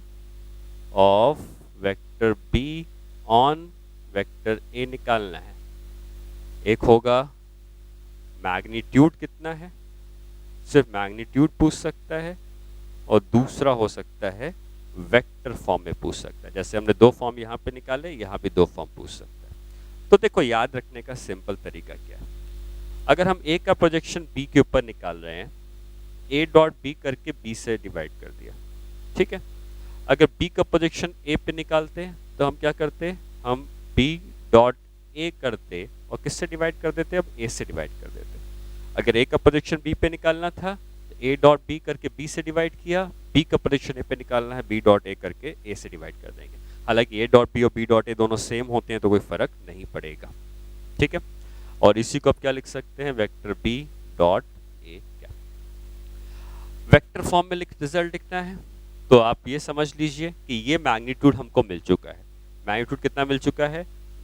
of vector B on vector A निकालना है, एक होगा मैग्नीट्यूड कितना है, सिर्फ मैग्नीट्यूड पूछ सकता है, और दूसरा हो सकता है वेक्टर फॉर्म में पूछ सकता है। जैसे हमने दो फॉर्म यहाँ पे निकाले, यहाँ भी दो फॉर्म पूछ सकता है। तो देखो याद रखने का सिंपल तरीका क्या है, अगर हम ए का प्रोजेक्शन बी के ऊपर निकाल रहे हैं ए डॉट बी करके बी से डिवाइड कर दिया, ठीक है। अगर बी का प्रोजेक्शन ए पे निकालते हैं तो हम क्या करते, हम बी डॉट ए करते और किससे डिवाइड कर देते, अब ए से डिवाइड कर देते। अगर ए का प्रोजेक्शन बी पे निकालना था तो ए डॉट बी करके बी से डिवाइड किया, बी का प्रोजेक्शन ए पे निकालना है, बी डॉट ए करके ए से डिवाइड कर देंगे। हालांकि ए डॉट बी और बी डॉट ए दोनों सेम होते हैं तो कोई फर्क नहीं पड़ेगा, ठीक है। और इसी को आप क्या लिख सकते हैं, वेक्टर बी डॉट ए क्या, वेक्टर फॉर्म में रिजल्ट लिखना है तो आप ये समझ लीजिए कि ये मैग्नीट्यूड हमको मिल चुका है। मैग्नीट्यूड कितना मिल चुका है,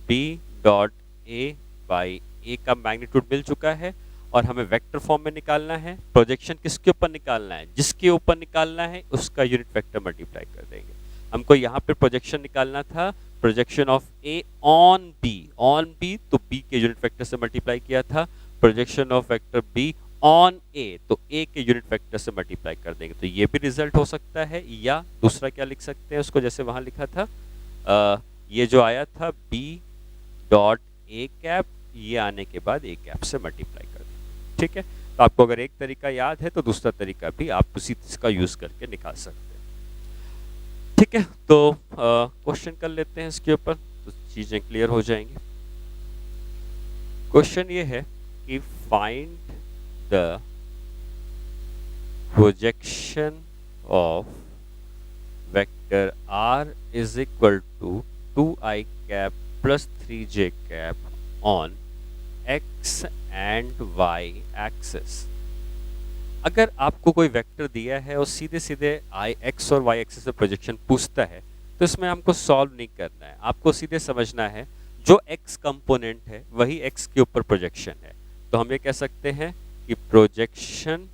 बी डॉट ए बाई ए का मैग्नीट्यूड मिल चुका है और हमें वेक्टर फॉर्म में निकालना है। प्रोजेक्शन किसके ऊपर निकालना है, जिसके ऊपर निकालना है उसका यूनिट वेक्टर मल्टीप्लाई कर देंगे। हमको यहाँ पे प्रोजेक्शन निकालना था, projection of A on B तो बी के यूनिट वेक्टर से मल्टीप्लाई किया था। Projection of vector B on A तो ए के यूनिट वेक्टर से मल्टीप्लाई कर देंगे। तो ये भी रिजल्ट हो सकता है, या दूसरा क्या लिख सकते हैं उसको, जैसे वहां लिखा था ये जो आया था बी डॉट ए कैप, ये आने के बाद ए कैप से मल्टीप्लाई कर देंगे, ठीक है। तो आपको अगर एक तरीका याद है तो दूसरा तरीका भी आप उसी का यूज करके निकाल सकते हैं, ठीक है। तो क्वेश्चन कर लेते हैं इसके ऊपर तो चीजें क्लियर हो जाएंगी। क्वेश्चन ये है कि find the projection of vector r is equal to 2i cap plus 3j cap on x and y axis। अगर आपको कोई वेक्टर दिया है और सीधे सीधे x और y एक्सिस पे प्रोजेक्शन पूछता है तो इसमें हमको सॉल्व नहीं करना है, आपको सीधे समझना है जो x कंपोनेंट है वही x के ऊपर प्रोजेक्शन है। तो हम ये कह सकते हैं कि प्रोजेक्शन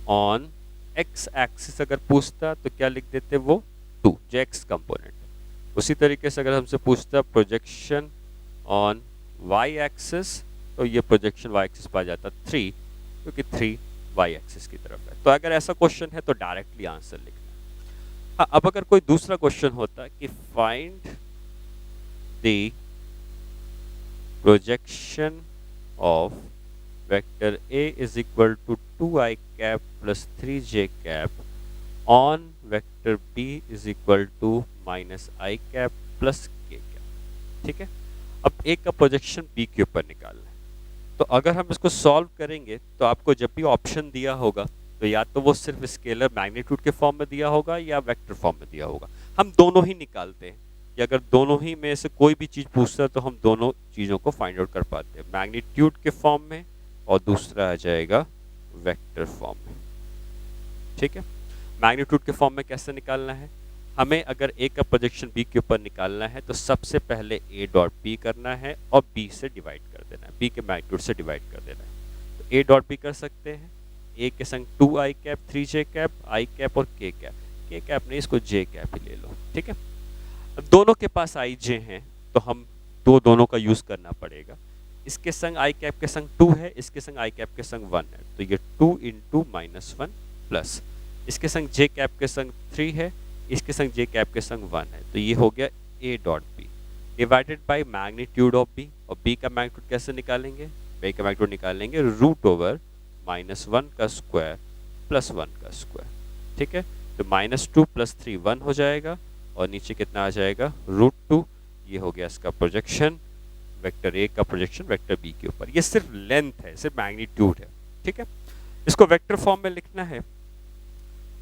ऑन x एक्सिस अगर पूछता तो क्या लिख देते, वो 2 जो x कंपोनेंट है। उसी तरीके से अगर हमसे पूछता प्रोजेक्शन ऑन y एक्सिस तो ये प्रोजेक्शन y एक्सिस पा जाता 3, क्योंकि 3 y एक्सिस की तरफ है। तो अगर ऐसा क्वेश्चन है तो डायरेक्टली आंसर लिखना। हाँ, अब अगर कोई दूसरा क्वेश्चन होता कि find the projection of vector A is equal to 2i cap plus 3j cap on vector B is equal to minus i cap plus k cap, ठीक है। अब A का प्रोजेक्शन B के ऊपर निकालना है, तो अगर हम इसको सॉल्व करेंगे तो आपको जब भी ऑप्शन दिया होगा तो या तो वो सिर्फ स्केलर मैग्नीट्यूड के फॉर्म में दिया होगा या वेक्टर फॉर्म में दिया होगा। हम दोनों ही निकालते हैं कि अगर दोनों ही में से कोई भी चीज पूछता है तो हम दोनों चीजों को फाइंड आउट कर पाते हैं, मैग्नीट्यूड के फॉर्म में और दूसरा आ जाएगा वेक्टर फॉर्म में, ठीक है। मैग्नीट्यूड के फॉर्म में कैसे निकालना है, हमें अगर ए का प्रोजेक्शन बी के ऊपर निकालना है तो सबसे पहले ए डॉट बी करना है और बी से डिवाइड कर देना है, बी के मैग्नीट्यूड से डिवाइड कर देना है। तो ए डॉट बी कर सकते हैं, ए के संग 2i cap 3j cap i cap और k कैप नहीं, इसको j कैप ही ले लो, ठीक है। अब दोनों के पास i j हैं तो हम दोनों का यूज करना पड़ेगा। इसके संग i कैप के संग 2 है, इसके संग i कैप के संग 1 है, तो ये 2 इंटू माइनस 1 प्लस इसके संग j कैप के संग 3 है, इसके संग j कैप के संग 1 है, तो ये हो गया a dot B divided by magnitude of b। और b का मैग्नीट्यूड कैसे निकालेंगे, b का मैग्नीट्यूड निकालेंगे रूट ओवर माइनस 1 का स्क्वायर प्लस 1 का स्क्वायर, ठीक है। तो माइनस 2 प्लस 3 1 हो जाएगा और नीचे कितना आ जाएगा रूट 2। ये हो गया इसका प्रोजेक्शन, वेक्टर ए का प्रोजेक्शन वेक्टर बी के ऊपर। ये सिर्फ लेंथ है, सिर्फ मैग्नीट्यूड है, ठीक है। इसको वेक्टर फॉर्म में लिखना है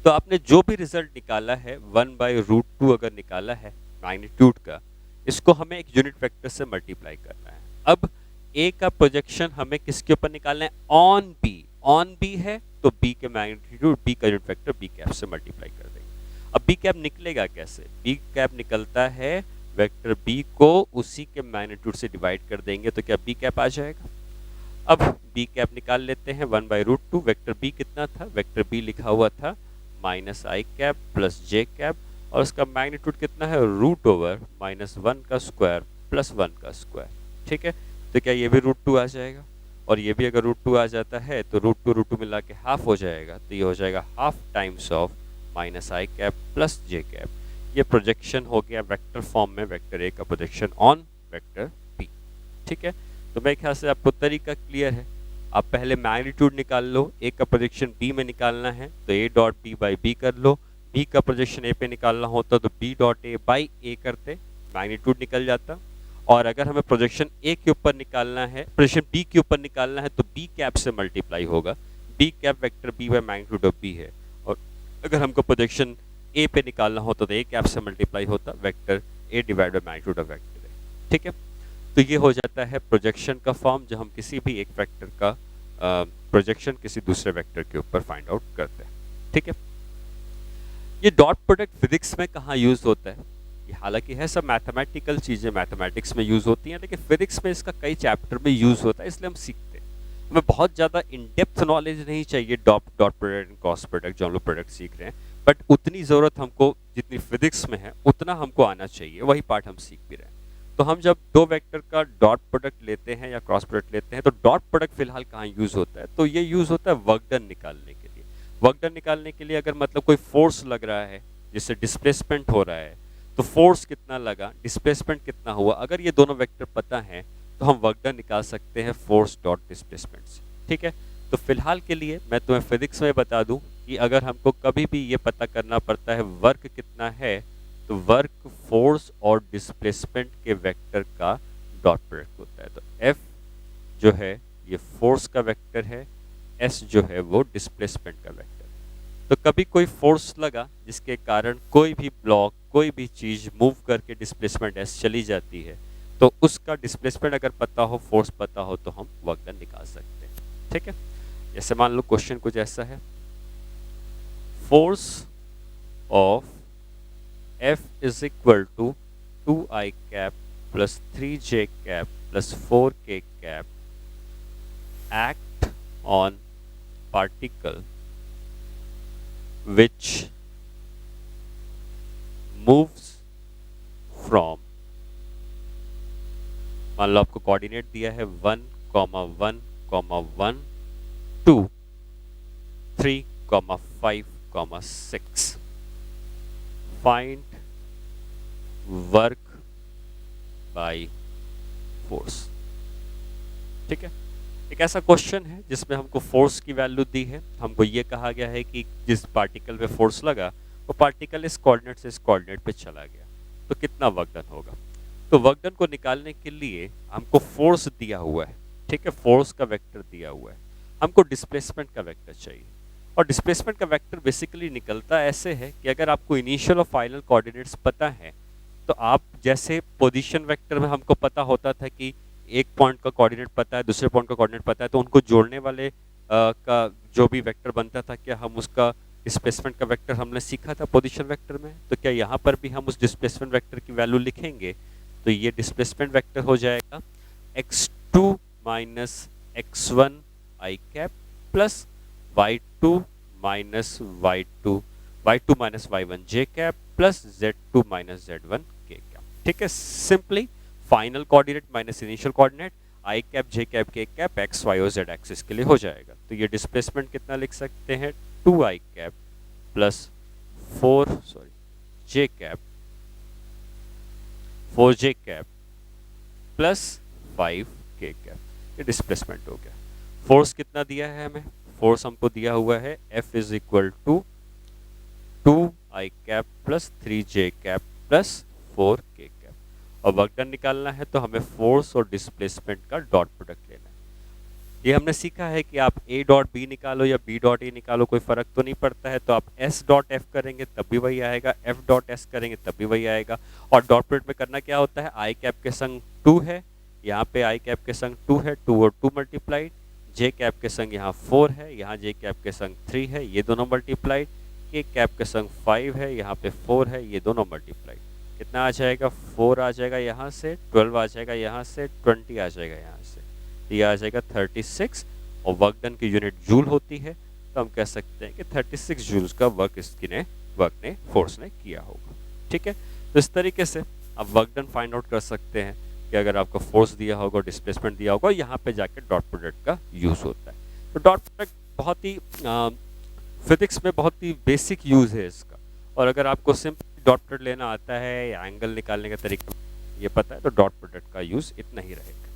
तो आपने जो भी रिजल्ट निकाला है 1/√2 अगर निकाला है मैग्नीट्यूड का, इसको हमें एक यूनिट वेक्टर से मल्टीप्लाई करना है। अब ए का प्रोजेक्शन हमें किसके ऊपर निकालना है, ऑन बी है तो बी के मैग्नीट्यूड बी का यूनिट वेक्टर बी कैप से मल्टीप्लाई कर देंगे। अब बी कैप निकलेगा कैसे, बी कैप निकलता है वेक्टर बी को उसी के मैग्नीट्यूड से डिवाइड कर देंगे तो क्या बी कैप आ जाएगा। अब बी कैप निकाल लेते हैं 1/√2। वेक्टर बी कितना था, वेक्टर बी लिखा हुआ था माइनस आई कैप प्लस जे कैप और उसका मैग्नीट्यूड कितना है रूट ओवर माइनस 1 का स्क्वायर प्लस 1 का स्क्वायर, ठीक है। तो क्या ये भी √2 आ जाएगा और ये भी अगर √2 आ जाता है तो √2 मिला के हाफ हो जाएगा, तो ये हो जाएगा half times of minus I cap plus J cap. ये प्रोजेक्शन हो गया वेक्टर फॉर्म में वेक्टर ए का प्रोजेक्शन ऑन वेक्टर बी, ठीक है। तो मेरे ख्याल से आपको तरीका क्लियर है आप पहले मैग्नीट्यूड निकाल लो, ए का प्रोजेक्शन बी में निकालना है तो A dot B by B कर लो, बी का प्रोजेक्शन ए पे निकालना होता तो बी डॉट ए बाई ए करते, मैग्नीट्यूड निकल जाता। और अगर हमें प्रोजेक्शन ए के ऊपर निकालना है, प्रोजेक्शन बी के ऊपर निकालना है तो बी कैप से मल्टीप्लाई होगा, B cap vector B by magnitude of B है। और अगर हमको प्रोजेक्शन ए पे निकालना होता तो ए कैप से मल्टीप्लाई होता, vector A divide by magnitude of vector है। ठीक है, तो ये हो जाता है प्रोजेक्शन का फॉर्म, जो हम किसी भी एक वेक्टर का प्रोजेक्शन किसी दूसरे वेक्टर के ऊपर फाइंड आउट करते हैं। ठीक है, ये डॉट प्रोडक्ट फिजिक्स में कहाँ यूज होता है? ये हालांकि है सब मैथमेटिकल चीज़ें, मैथमेटिक्स में यूज होती हैं, लेकिन फिजिक्स में इसका कई चैप्टर में यूज होता है, इसलिए हम सीखते हैं। हमें बहुत ज़्यादा इन डेप्थ नॉलेज नहीं चाहिए dot product and cross product जो हम लोग प्रोडक्ट सीख रहे हैं, बट उतनी ज़रूरत हमको जितनी फिजिक्स में है उतना हमको आना चाहिए, वही पार्ट हम सीख भी रहे हैं। तो हम जब दो वेक्टर का डॉट प्रोडक्ट लेते हैं या क्रॉस प्रोडक्ट लेते हैं तो डॉट प्रोडक्ट फिलहाल कहाँ यूज होता है? तो ये यूज होता है वर्क डन निकालने के लिए। वर्क डन निकालने के लिए अगर मतलब कोई फोर्स लग रहा है जिससे डिस्प्लेसमेंट हो रहा है, तो फोर्स कितना लगा, डिस्प्लेसमेंट कितना हुआ, अगर ये दोनों वेक्टर पता है तो हम वर्क डन निकाल सकते हैं फोर्स डॉट डिस्प्लेसमेंट से। ठीक है, तो फिलहाल के लिए मैं तुम्हें फिजिक्स में बता दूं कि अगर हमको कभी भी ये पता करना पड़ता है वर्क कितना है, तो वर्क फोर्स और डिस्प्लेसमेंट के वेक्टर का डॉट प्रोडक्ट होता है। तो F जो है ये फोर्स का वेक्टर है, S जो है वो डिस्प्लेसमेंट का वेक्टर है। तो कभी कोई फोर्स लगा जिसके कारण कोई भी ब्लॉक, कोई भी चीज मूव करके डिस्प्लेसमेंट S चली जाती है, तो उसका डिस्प्लेसमेंट अगर पता हो, फोर्स पता हो, तो हम वर्क डन निकाल सकते हैं। ठीक है, जैसे मान लो क्वेश्चन कुछ ऐसा है, force of F is equal to 2i cap plus 3j cap plus 4k cap act on particle which moves from, मान लो आपको कोऑर्डिनेट दिया है 1, 1, 1 2, 3, 5, 6, फाइंड वर्क बाय फोर्स। ठीक है, एक ऐसा क्वेश्चन है जिसमें हमको फोर्स की वैल्यू दी है, हमको ये कहा गया है कि जिस पार्टिकल पे फोर्स लगा वो पार्टिकल इस कोऑर्डिनेट से इस कोऑर्डिनेट पे चला गया, तो कितना वर्क डन होगा। तो वर्क डन को निकालने के लिए हमको फोर्स दिया हुआ है, ठीक है, फोर्स का वेक्टर दिया हुआ है, हमको डिस्प्लेसमेंट का वेक्टर चाहिए। और डिस्प्लेसमेंट का वेक्टर बेसिकली निकलता ऐसे है कि अगर आपको इनिशियल और फाइनल कोऑर्डिनेट्स पता है, तो आप जैसे पोजीशन वेक्टर में हमको पता होता था कि एक पॉइंट का कोऑर्डिनेट पता है, दूसरे पॉइंट का कोऑर्डिनेट पता है, तो उनको जोड़ने वाले का जो भी वेक्टर बनता था, क्या हम उसका डिस्प्लेसमेंट का वेक्टर हमने सीखा था पोजीशन वेक्टर में, तो क्या यहाँ पर भी हम उस डिस्प्लेसमेंट वेक्टर की वैल्यू लिखेंगे? तो ये डिस्प्लेसमेंट वेक्टर हो जाएगा x2 minus x1 i cap plus y2 minus y2 minus y1 j cap plus z2 minus z1 k cap. ठीक है, simply final coordinate minus initial coordinate i cap j cap k cap x y और z axis के लिए हो जाएगा। तो ये displacement कितना लिख सकते हैं, 2i cap plus 4j cap plus 5k cap, ये डिस्प्लेसमेंट हो गया। फोर्स कितना दिया है हमें? फोर्स हमको दिया हुआ है F is equal to 2i cap plus 3j cap plus 4k cap. और वर्क डन निकालना है तो हमें फोर्स और डिस्प्लेसमेंट का डॉट प्रोडक्ट लेना है। ये हमने सीखा है कि आप A डॉट B निकालो या B डॉट A निकालो, कोई फर्क तो नहीं पड़ता है, तो आप S डॉट F करेंगे तब भी वही आएगा, F डॉट S करेंगे तब भी वही आएगा। और डॉट प्रोडक्ट में करना क्या होता है, i कैप के संग 2 है, यहाँ पे i कैप के संग 2 है, 2 और 2 मल्टीप्लाइड, j कैप के संग यहाँ 4 है, यहाँ j कैप के संग 3 है, ये दोनों मल्टीप्लाइड, k कैप के संग 5 है, यहाँ पे 4 है, ये दोनों मल्टीप्लाइड। कितना आ जाएगा, 4 आ जाएगा यहाँ से, 12 आ जाएगा यहाँ से, 20 आ जाएगा यहाँ से, तो ये आ जाएगा 36। और वर्क डन की यूनिट जूल होती है, तो हम कह सकते हैं कि 36 जूल्स का वर्क ने फोर्स ने किया होगा। ठीक है, तो इस तरीके से आप वर्क डन फाइंड आउट कर सकते हैं कि अगर आपको फोर्स दिया होगा, डिस्प्लेसमेंट दिया होगा, यहाँ पे जाके डॉट प्रोडक्ट का यूज होता है। तो डॉट प्रोडक्ट बहुत ही फिजिक्स में बहुत ही बेसिक यूज है इसका। और अगर आपको सिंपल डॉट प्रोडक्ट लेना आता है या एंगल निकालने का तरीका ये पता है, तो डॉट प्रोडक्ट का यूज इतना ही रहेगा।